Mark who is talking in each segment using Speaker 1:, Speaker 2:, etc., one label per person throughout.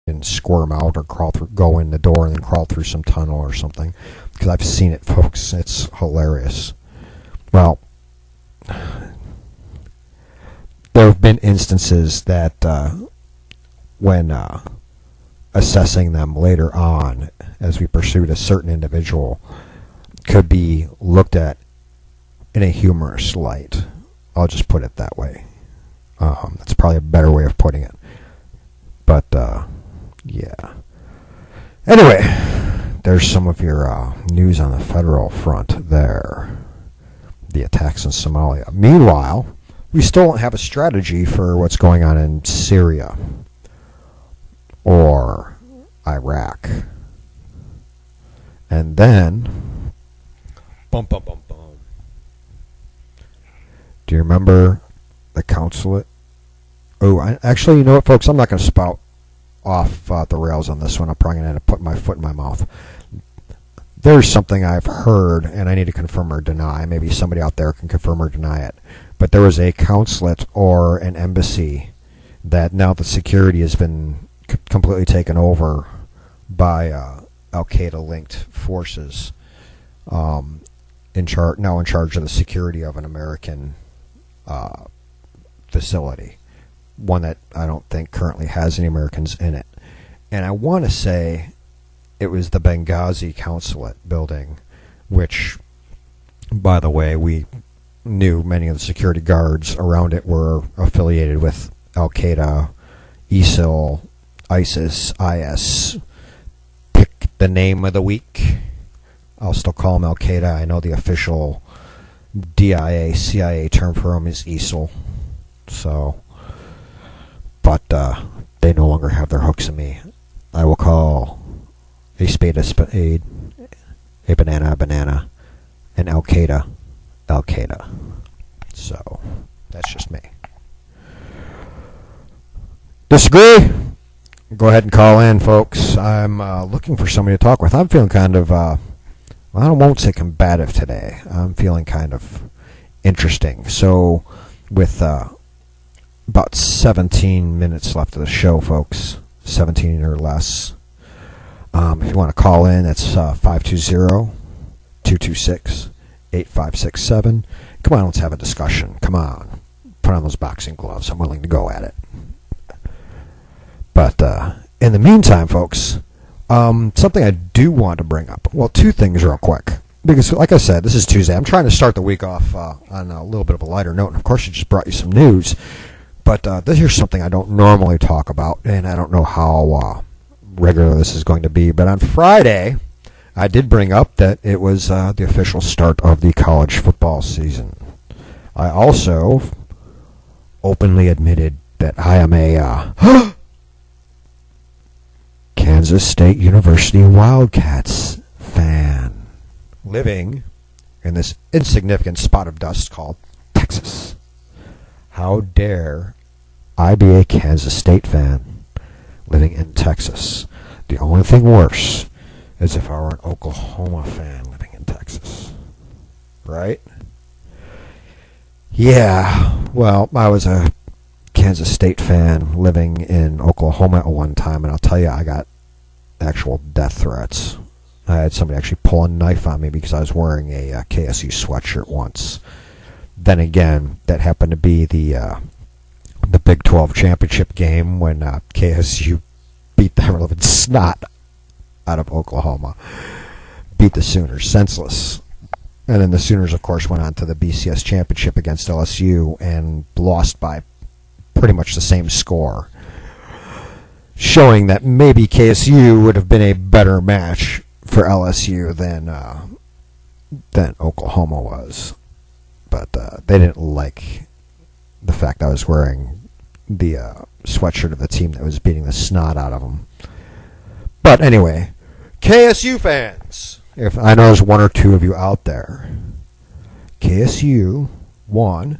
Speaker 1: and squirm out or go in the door and then crawl through some tunnel or something. Because I've seen it, folks. It's hilarious. Well, there have been instances that when assessing them later on, as we pursued a certain individual, could be looked at in a humorous light. I'll just put it that way. That's probably a better way of putting it. But, yeah. Anyway, there's some of your news on the federal front there. The attacks in Somalia. Meanwhile, we still don't have a strategy for what's going on in Syria or Iraq. And then, bum, bum, bum, bum. Do you remember the consulate? Oh, actually, you know what, folks? I'm not going to spout off the rails on this one. I'm probably going to put my foot in my mouth. There's something I've heard, and I need to confirm or deny. Maybe somebody out there can confirm or deny it. But there was a consulate or an embassy that now the security has been completely taken over by Al-Qaeda-linked forces now in charge of the security of an American facility. One that I don't think currently has any Americans in it. And I want to say it was the Benghazi consulate building, which, by the way, we knew many of the security guards around it were affiliated with Al-Qaeda, ISIL, ISIS, IS. Pick the name of the week. I'll still call them Al-Qaeda. I know the official DIA, CIA term for them is ISIL. So, but they no longer have their hooks in me. I will call a spade a spade, a banana a banana, and Al-Qaeda, Al-Qaeda. So, that's just me. Disagree? Go ahead and call in, folks. I'm looking for somebody to talk with. I'm feeling kind of, I won't say combative today. I'm feeling kind of interesting. So, with about 17 minutes left of the show, folks, 17 or less. If you want to call in, that's 520-226-8567. Come on, let's have a discussion. Come on. Put on those boxing gloves. I'm willing to go at it. But in the meantime, folks, something I do want to bring up. Well, two things real quick. Because, like I said, this is Tuesday. I'm trying to start the week off on a little bit of a lighter note. And, of course, I just brought you some news. But this here's something I don't normally talk about. And I don't know how regular this is going to be. But on Friday, I did bring up that it was the official start of the college football season. I also openly admitted that I am a Kansas State University Wildcats fan, living in this insignificant spot of dust called Texas. How dare I be a Kansas State fan living in Texas? The only thing worse is if I were an Oklahoma fan living in Texas. Right? Yeah, well, I was a Kansas State fan living in Oklahoma at one time, and I'll tell you, I got actual death threats. I had somebody actually pull a knife on me because I was wearing a KSU sweatshirt once. Then again, that happened to be the Big 12 championship game when KSU beat the relevant snot out of Oklahoma. Beat the Sooners senseless. And then the Sooners, of course, went on to the BCS championship against LSU and lost by pretty much the same score, showing that maybe KSU would have been a better match for LSU than Oklahoma was. But they didn't like the fact I was wearing the sweatshirt of the team that was beating the snot out of them. But anyway, KSU fans, if I know there's one or two of you out there, KSU won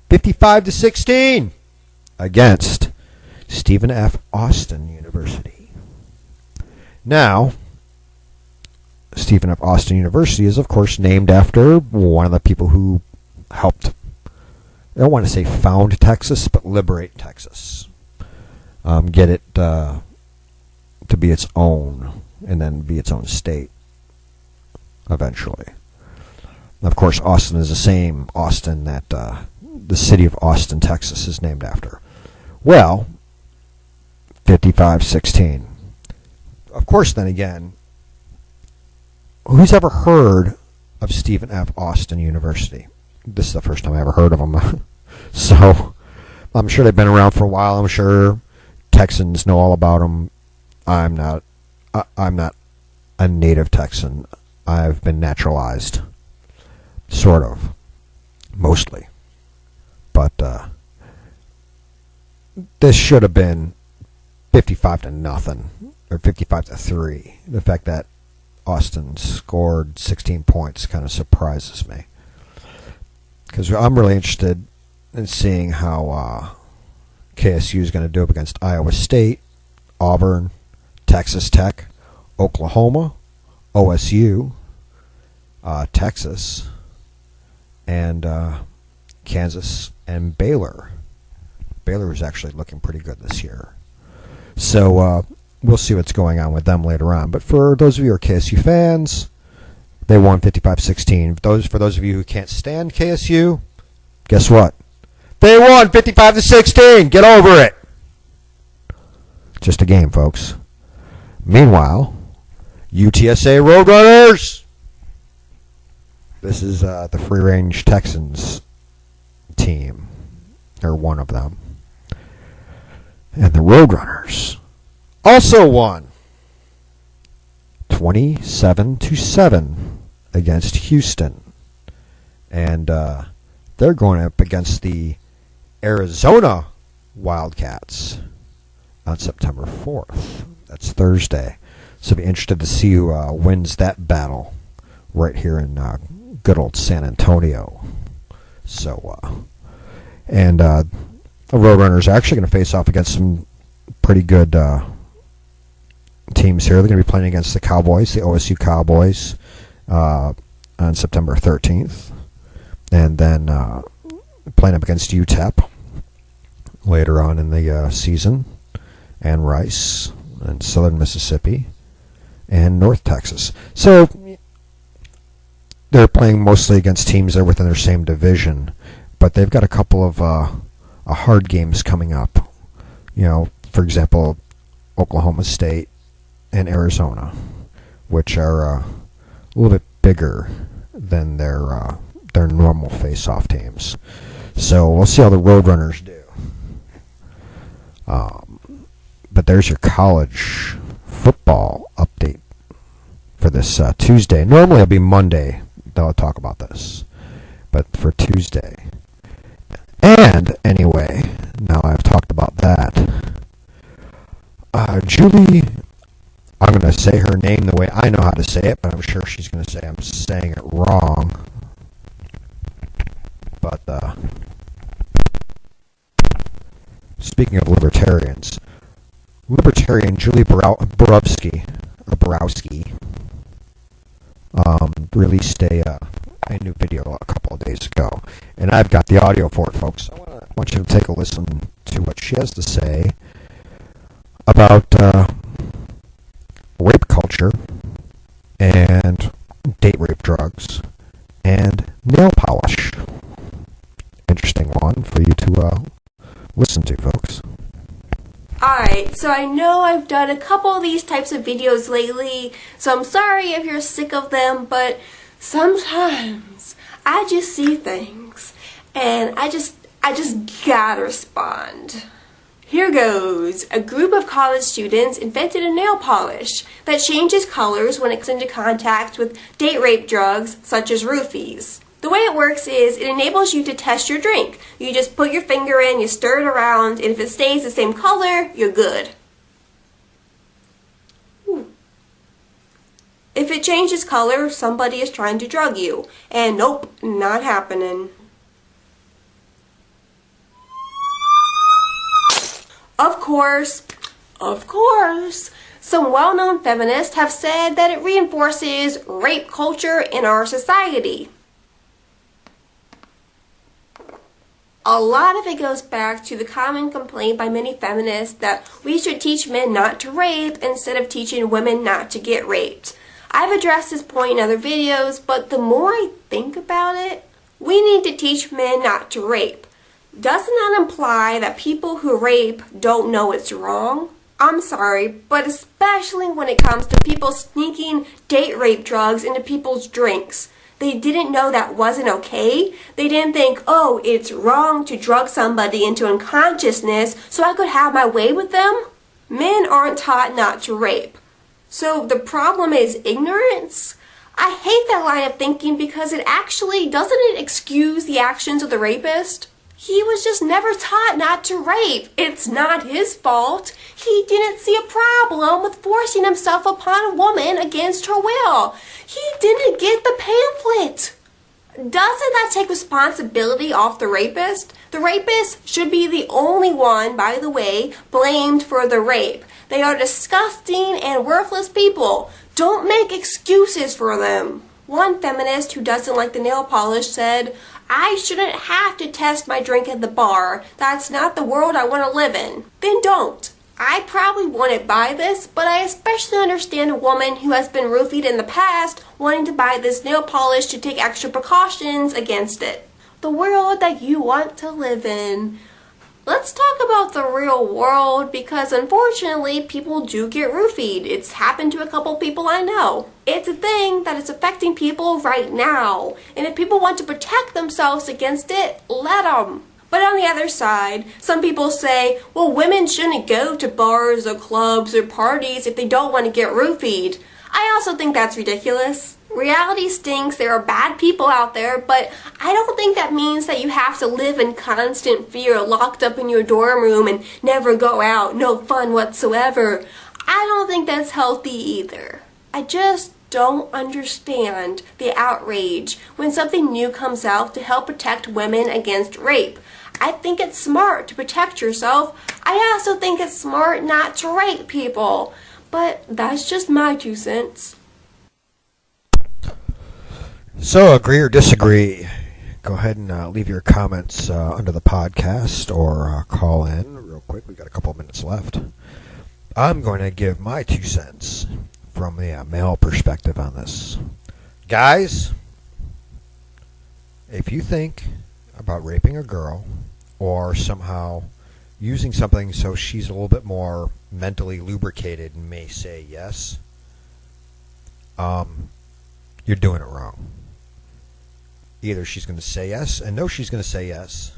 Speaker 1: 55-16 against Stephen F. Austin University. Now, Stephen F. Austin University is, of course, named after one of the people who helped, I don't want to say found Texas, but liberate Texas. Get it to be its own and then be its own state eventually. Of course, Austin is the same Austin that the city of Austin, Texas is named after. Well, 55-16. Of course, then again, who's ever heard of Stephen F. Austin University? This is the first time I ever heard of them. So, I'm sure they've been around for a while. I'm sure Texans know all about them. I'm not a native Texan. I've been naturalized. Sort of. Mostly. But this should have been 55-0 or 55-3. The fact that Austin scored 16 points kind of surprises me. Because I'm really interested in seeing how KSU is going to do up against Iowa State, Auburn, Texas Tech, Oklahoma, OSU, Texas, and Kansas and Baylor. Baylor is actually looking pretty good this year. So we'll see what's going on with them later on. But for those of you who are KSU fans, they won 55-16. For those of you who can't stand KSU, guess what? They won 55-16. Get over it. Just a game, folks. Meanwhile, UTSA Roadrunners. This is the Free Range Texans team, or one of them. And the Roadrunners also won 27-7 against Houston. And they're going up against the Arizona Wildcats on September 4th. That's Thursday. So be interested to see who wins that battle right here in good old San Antonio. So, and the Roadrunners are actually going to face off against some pretty good teams here. They're going to be playing against the Cowboys, the OSU Cowboys, on September 13th. And then playing up against UTEP later on in the season, and Rice, and Southern Mississippi, and North Texas. So they're playing mostly against teams that are within their same division, but they've got a couple of hard games coming up. You know, for example, Oklahoma State and Arizona, which are a little bit bigger than their normal face-off teams. So we'll see how the Roadrunners do. But there's your college football update for this Tuesday. Normally it'll be Monday that I'll talk about this, but for Tuesday. And anyway, now I've talked about that. Julie, I'm going to say her name the way I know how to say it, but I'm sure she's going to say I'm saying it wrong. But speaking of libertarians, Libertarian Julie Borrowski released a new video a couple of days ago, and I've got the audio for it, folks. I want you to take a listen to what she has to say about rape culture and date rape drugs and nail polish. Interesting one for you to listen to, folks.
Speaker 2: Alright, so I know I've done a couple of these types of videos lately, so I'm sorry if you're sick of them, but sometimes I just see things and I just gotta respond. Here goes. A group of college students invented a nail polish that changes colors when it comes into contact with date rape drugs such as roofies. The way it works is it enables you to test your drink. You just put your finger in, you stir it around, and if it stays the same color, you're good. If it changes color, somebody is trying to drug you. And nope, not happening. Of course, some well-known feminists have said that it reinforces rape culture in our society. A lot of it goes back to the common complaint by many feminists that we should teach men not to rape instead of teaching women not to get raped. I've addressed this point in other videos, but the more I think about it, we need to teach men not to rape. Doesn't that imply that people who rape don't know it's wrong? I'm sorry, but especially when it comes to people sneaking date rape drugs into people's drinks. They didn't know that wasn't okay. They didn't think, oh, it's wrong to drug somebody into unconsciousness so I could have my way with them. Men aren't taught not to rape. So the problem is ignorance? I hate that line of thinking because it actually doesn't excuse the actions of the rapist. He was just never taught not to rape. It's not his fault. He didn't see a problem with forcing himself upon a woman against her will. He didn't get the pamphlet. Doesn't that take responsibility off the rapist? The rapist should be the only one, by the way, blamed for the rape. They are disgusting and worthless people. Don't make excuses for them. One feminist who doesn't like the nail polish said, I shouldn't have to test my drink at the bar. That's not the world I want to live in. Then don't. I probably wouldn't buy this, but I especially understand a woman who has been roofied in the past wanting to buy this nail polish to take extra precautions against it. The world that you want to live in. Let's talk about the real world because unfortunately people do get roofied. It's happened to a couple people I know. It's a thing that is affecting people right now. And if people want to protect themselves against it, let them. But on the other side, some people say, well, women shouldn't go to bars or clubs or parties if they don't want to get roofied. I also think that's ridiculous. Reality stinks, there are bad people out there, but I don't think that means that you have to live in constant fear, locked up in your dorm room and never go out, no fun whatsoever. I don't think that's healthy either. I just don't understand the outrage when something new comes out to help protect women against rape. I think it's smart to protect yourself. I also think it's smart not to rape people. But that's just my 2 cents.
Speaker 1: So, agree or disagree? Go ahead and leave your comments under the podcast or call in real quick. We've got a couple of minutes left. I'm going to give my 2 cents from the male perspective on this. Guys, if you think about raping a girl or somehow using something so she's a little bit more mentally lubricated and may say yes, you're doing it wrong. Either she's going to say yes and know she's going to say yes,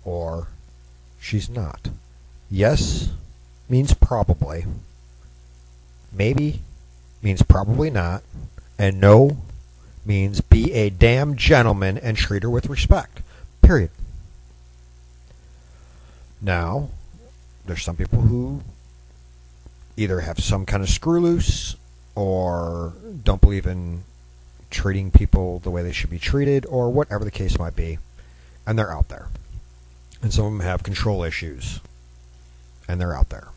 Speaker 1: or she's not. Yes means probably, maybe means probably not, and no means be a damn gentleman and treat her with respect. Period. Now, there's some people who either have some kind of screw loose or don't believe in treating people the way they should be treated or whatever the case might be, and they're out there. And some of them have control issues, and they're out there.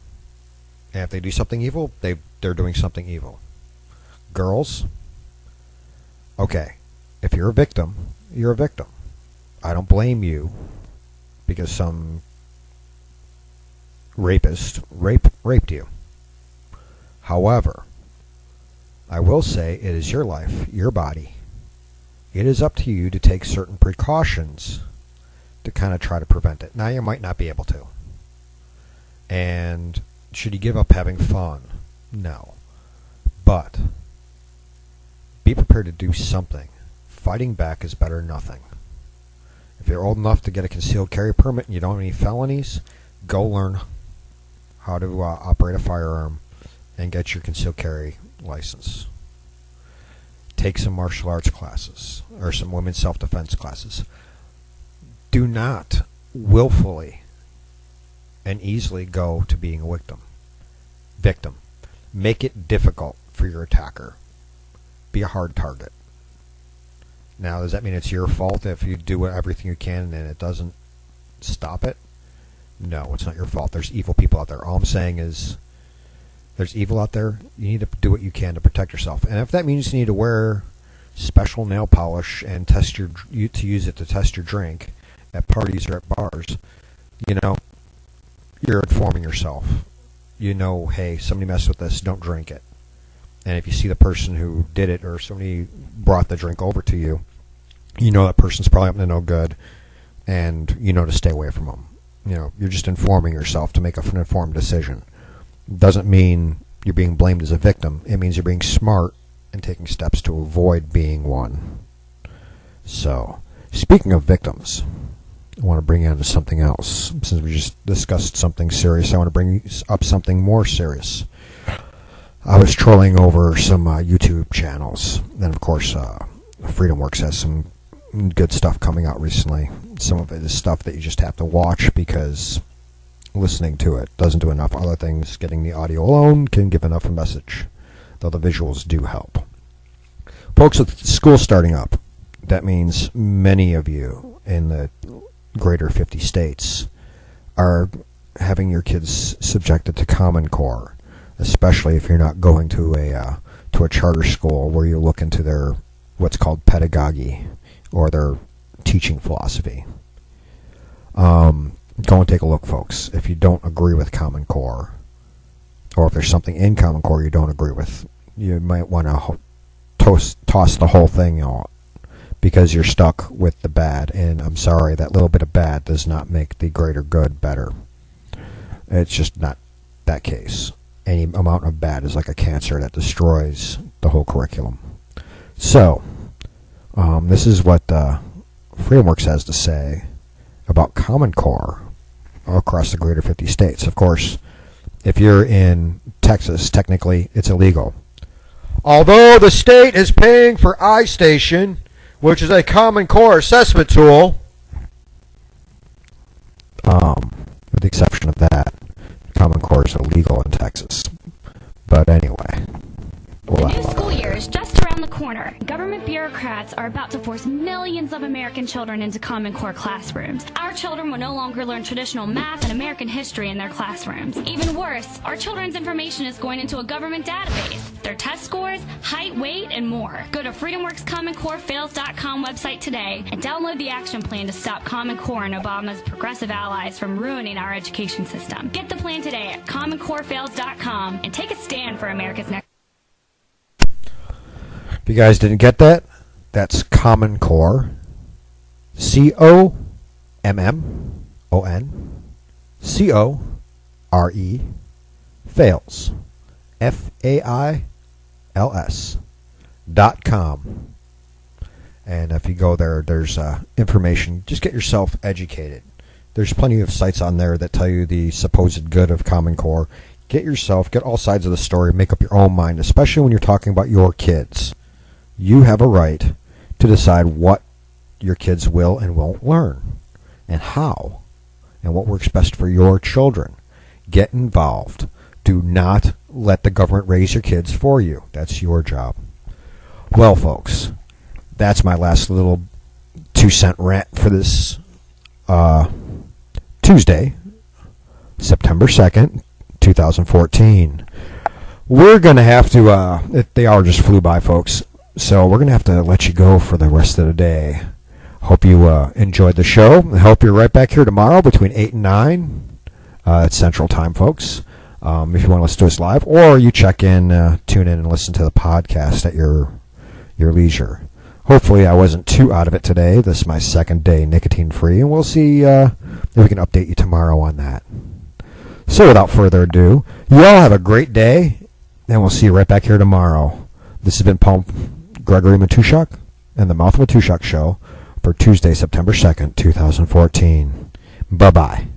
Speaker 1: And if they do something evil, they're doing something evil. Girls, okay, if you're a victim, you're a victim. I don't blame you because some rapist raped you. However, I will say it is your life, your body. It is up to you to take certain precautions to kind of try to prevent it. Now, you might not be able to. And should you give up having fun? No. But be prepared to do something. Fighting back is better than nothing. If you're old enough to get a concealed carry permit and you don't have any felonies, go learn how to operate a firearm and get your concealed carry license. Take some martial arts classes or some women's self-defense classes. Do not willfully and easily go to being a victim. Make it difficult for your attacker. Be a hard target. Now, does that mean it's your fault if you do everything you can and it doesn't stop it? No, it's not your fault. There's evil people out there. All I'm saying is there's evil out there. You need to do what you can to protect yourself. And if that means you need to wear special nail polish and use it to test your drink at parties or at bars, you know, you're informing yourself. You know, hey, somebody messed with this, don't drink it. And if you see the person who did it or somebody brought the drink over to you, you know that person's probably up to no good, and you know to stay away from them. You know, you're just informing yourself to make an informed decision. Doesn't mean you're being blamed as a victim. It means you're being smart and taking steps to avoid being one. So, speaking of victims, I want to bring you on to something else. Since we just discussed something serious, I want to bring up something more serious. I was trolling over some YouTube channels, and of course, Freedomworks has some good stuff coming out recently. Some of it is stuff that you just have to watch because listening to it doesn't do enough. Other things, getting the audio alone can give enough a message, though the visuals do help. Folks, with school starting up, that means many of you in the greater 50 states are having your kids subjected to Common Core, especially if you're not going to a charter school where you look into their what's called pedagogy or their teaching philosophy. Go and take a look, folks. If you don't agree with Common Core, or if there's something in Common Core you don't agree with, you might want to toss the whole thing out because you're stuck with the bad. And I'm sorry, that little bit of bad does not make the greater good better. It's just not that case. Any amount of bad is like a cancer that destroys the whole curriculum. So, this is what Freedomworks has to say about Common Core across the greater 50 states. Of course, if you're in Texas, technically it's illegal. Although the state is paying for iStation, which is a Common Core assessment tool, with the exception of that, Common Core is illegal in Texas. But anyway.
Speaker 3: The new school year is just around the corner. Government bureaucrats are about to force millions of American children into Common Core classrooms. Our children will no longer learn traditional math and American history in their classrooms. Even worse, our children's information is going into a government database. Their test scores, height, weight, and more. Go to freedomworkscommoncorefails.com website today and download the action plan to stop Common Core and Obama's progressive allies from ruining our education system. Get the plan today at commoncorefails.com and take a stand for America's next.
Speaker 1: If you guys didn't get that, that's Common Core, COMMONCORE, fails, FAILS.com. And if you go there, there's information. Just get yourself educated. There's plenty of sites on there that tell you the supposed good of Common Core. Get all sides of the story, make up your own mind, especially when you're talking about your kids. You have a right to decide what your kids will and won't learn, and how, and what works best for your children. Get involved. Do not let the government raise your kids for you. That's your job. Well, folks, that's my last little 2-cent rant for this Tuesday, September 2nd, 2014. We're going to have to, the hour just flew by, folks. So we're going to have to let you go for the rest of the day. Hope you enjoyed the show. I hope you're right back here tomorrow between 8 and 9 at Central Time, folks. If you want to listen to us live, or you check in, tune in and listen to the podcast at your leisure. Hopefully I wasn't too out of it today. This is my second day nicotine-free, and we'll see if we can update you tomorrow on that. So without further ado, you all have a great day, and we'll see you right back here tomorrow. This has been Paul-Gregory Matuszak and the Mouth of Matuszak Show for Tuesday, September 2nd, 2014. Bye-bye.